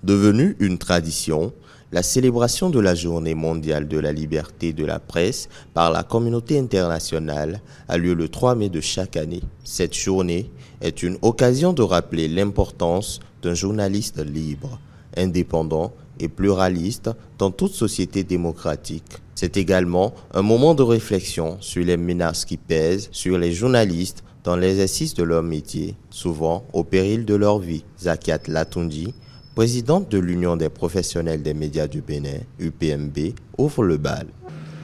Devenue une tradition, la célébration de la Journée mondiale de la liberté de la presse par la communauté internationale a lieu le 3 mai de chaque année. Cette journée est une occasion de rappeler l'importance d'un journaliste libre, indépendant et pluraliste dans toute société démocratique. C'est également un moment de réflexion sur les menaces qui pèsent sur les journalistes dans l'exercice de leur métier, souvent au péril de leur vie. Zakiat Latundi, présidente de l'Union des professionnels des médias du Bénin, UPMB, ouvre le bal.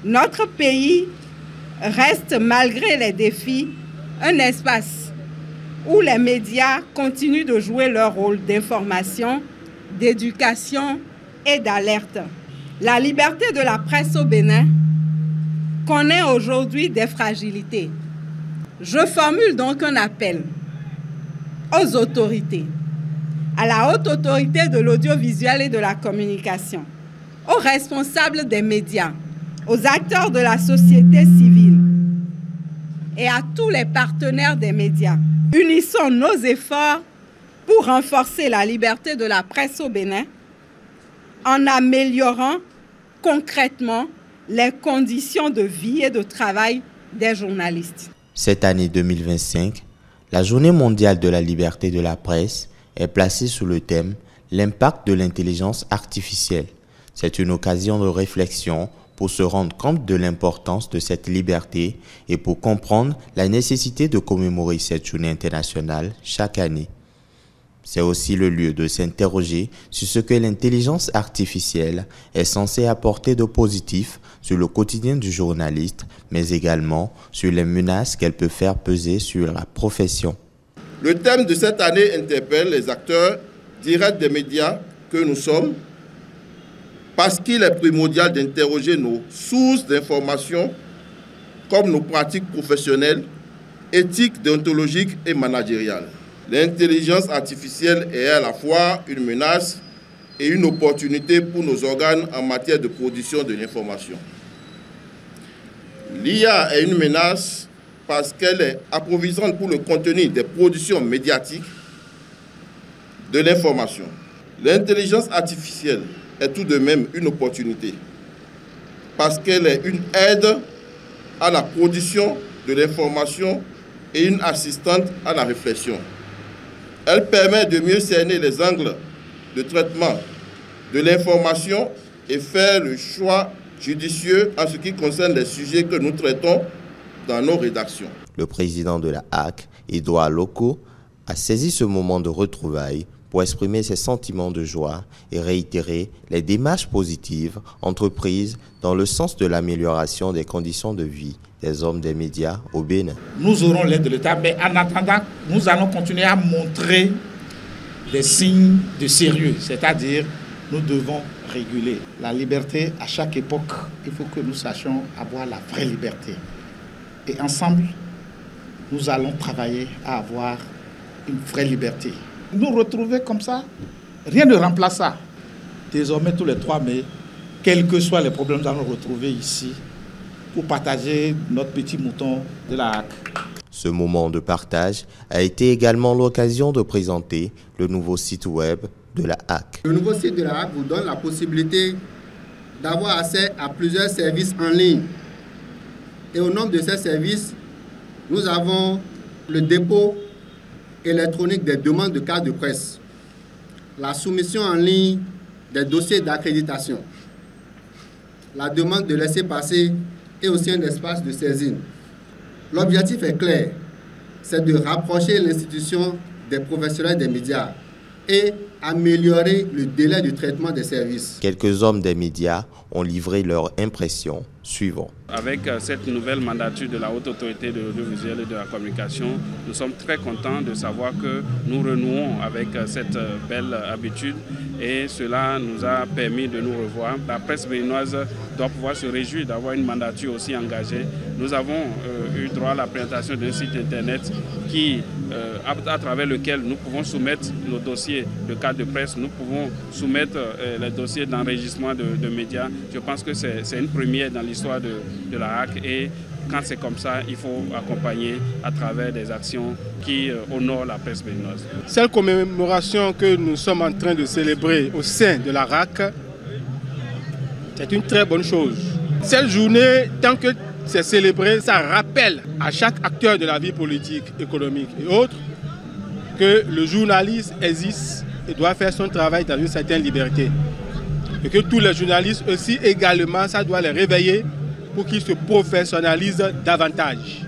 Notre pays reste, malgré les défis, un espace où les médias continuent de jouer leur rôle d'information, d'éducation et d'alerte. La liberté de la presse au Bénin connaît aujourd'hui des fragilités. Je formule donc un appel aux autorités, à la haute autorité de l'audiovisuel et de la communication, aux responsables des médias, aux acteurs de la société civile et à tous les partenaires des médias. Unissons nos efforts pour renforcer la liberté de la presse au Bénin en améliorant concrètement les conditions de vie et de travail des journalistes. Cette année 2025, la Journée mondiale de la liberté de la presse est placée sous le thème « L'impact de l'intelligence artificielle ». C'est une occasion de réflexion pour se rendre compte de l'importance de cette liberté et pour comprendre la nécessité de commémorer cette journée internationale chaque année. C'est aussi le lieu de s'interroger sur ce que l'intelligence artificielle est censée apporter de positif sur le quotidien du journaliste, mais également sur les menaces qu'elle peut faire peser sur la profession. Le thème de cette année interpelle les acteurs directs des médias que nous sommes, parce qu'il est primordial d'interroger nos sources d'information, comme nos pratiques professionnelles, éthiques, déontologiques et managériales. L'intelligence artificielle est à la fois une menace et une opportunité pour nos organes en matière de production de l'information. L'IA est une menace parce qu'elle est approvissionnante pour le contenu des productions médiatiques de l'information. L'intelligence artificielle est tout de même une opportunité parce qu'elle est une aide à la production de l'information et une assistante à la réflexion. Elle permet de mieux cerner les angles de traitement de l'information et faire le choix judicieux en ce qui concerne les sujets que nous traitons dans nos rédactions. Le président de la HAC, Edouard Loko, a saisi ce moment de retrouvailles pour exprimer ses sentiments de joie et réitérer les démarches positives entreprises dans le sens de l'amélioration des conditions de vie des hommes des médias au Bénin. Nous aurons l'aide de l'État, mais en attendant, nous allons continuer à montrer des signes de sérieux, c'est-à-dire nous devons réguler. La liberté, à chaque époque, il faut que nous sachions avoir la vraie liberté. Et ensemble, nous allons travailler à avoir une vraie liberté. Nous retrouver comme ça, rien ne remplace ça. Désormais, tous les 3 mai, quels que soient les problèmes, nous allons nous retrouver ici pour partager notre petit mouton de la HAC. Ce moment de partage a été également l'occasion de présenter le nouveau site web de la HAC. Le nouveau site de la HAC vous donne la possibilité d'avoir accès à plusieurs services en ligne. Et au nombre de ces services, nous avons le dépôt électronique des demandes de cartes de presse, la soumission en ligne des dossiers d'accréditation, la demande de laisser-passer et aussi un espace de saisine. L'objectif est clair, c'est de rapprocher l'institution des professionnels des médias et améliorer le délai de traitement des services. Quelques hommes des médias ont livré leurs impressions. Suivant. Avec cette nouvelle mandature de la Haute Autorité de l'Audiovisuel et de la Communication, nous sommes très contents de savoir que nous renouons avec cette belle habitude et cela nous a permis de nous revoir. La presse béninoise doit pouvoir se réjouir d'avoir une mandature aussi engagée. Nous avons eu droit à la présentation d'un site internet à travers lequel nous pouvons soumettre nos dossiers de cartes de presse, nous pouvons soumettre les dossiers d'enregistrement de médias. Je pense que c'est une première dans l'histoire de la HAC et quand c'est comme ça, il faut accompagner à travers des actions qui honorent la presse béninoise. Cette commémoration que nous sommes en train de célébrer au sein de la RAC, c'est une très bonne chose. Cette journée, tant que c'est célébré, ça rappelle à chaque acteur de la vie politique, économique et autres que le journaliste existe et doit faire son travail dans une certaine liberté. Et que tous les journalistes aussi également, ça doit les réveiller pour qu'ils se professionnalisent davantage.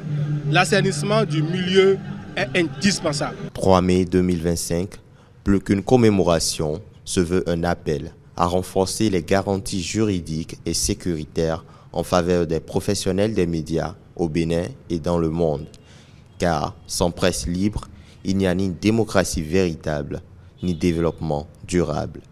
L'assainissement du milieu est indispensable. 3 mai 2025, plus qu'une commémoration, se veut un appel à renforcer les garanties juridiques et sécuritaires en faveur des professionnels des médias au Bénin et dans le monde. Car sans presse libre, il n'y a ni démocratie véritable, ni développement durable.